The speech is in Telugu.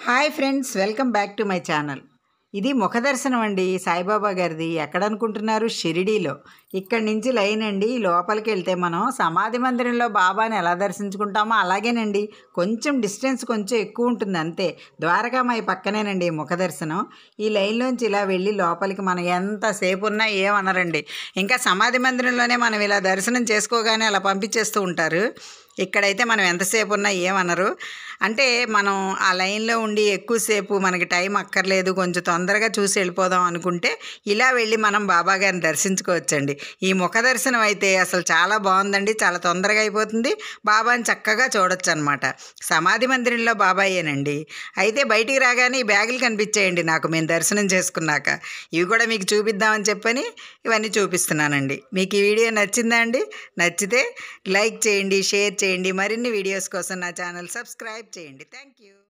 Hi friends, welcome back to my channel. ఇది ముఖ దర్శనం అండి సాయిబాబా గారిది. ఎక్కడ అనుకుంటున్నారు? షిరిడీలో. ఇక్కడి నుంచి లైన్ అండి. లోపలికి వెళ్తే మనం సమాధి మందిరంలో బాబాని ఎలా దర్శించుకుంటామో అలాగేనండి. కొంచెం డిస్టెన్స్ కొంచెం ఎక్కువ ఉంటుంది అంతే. ద్వారకామాయి పక్కనేనండి ముఖ దర్శనం. ఈ లైన్లోంచి ఇలా వెళ్ళి లోపలికి మనం ఎంతసేపు ఉన్నా ఏమనరండి. ఇంకా సమాధి మందిరంలోనే మనం ఇలా దర్శనం చేసుకోగానే అలా పంపించేస్తూ ఉంటారు. ఇక్కడైతే మనం ఎంతసేపు ఉన్నా ఏమనరు. అంటే మనం ఆ లైన్లో ఉండి ఎక్కువసేపు మనకి టైం అక్కర్లేదు, కొంచెం తొందరగా చూసి వెళ్ళిపోదాం అనుకుంటే ఇలా వెళ్ళి మనం బాబా గారిని దర్శించుకోవచ్చండి. ఈ ముఖ దర్శనం అయితే అసలు చాలా బాగుందండి. చాలా తొందరగా అయిపోతుంది. బాబాని చక్కగా చూడొచ్చు అనమాట. సమాధి మందిరంలో బాబాయేనండి. అయితే బయటికి రాగానే ఈ బ్యాగులు కనిపించాయండి నాకు, మేము దర్శనం చేసుకున్నాక. ఇవి కూడా మీకు చూపిద్దామని చెప్పని ఇవన్నీ చూపిస్తున్నానండి. మీకు ఈ వీడియో నచ్చిందా అండి? నచ్చితే లైక్ చేయండి, షేర్ చేయండి. మరిన్ని వీడియోస్ కోసం నా ఛానల్ సబ్స్క్రైబ్ చేయండి. Thank you.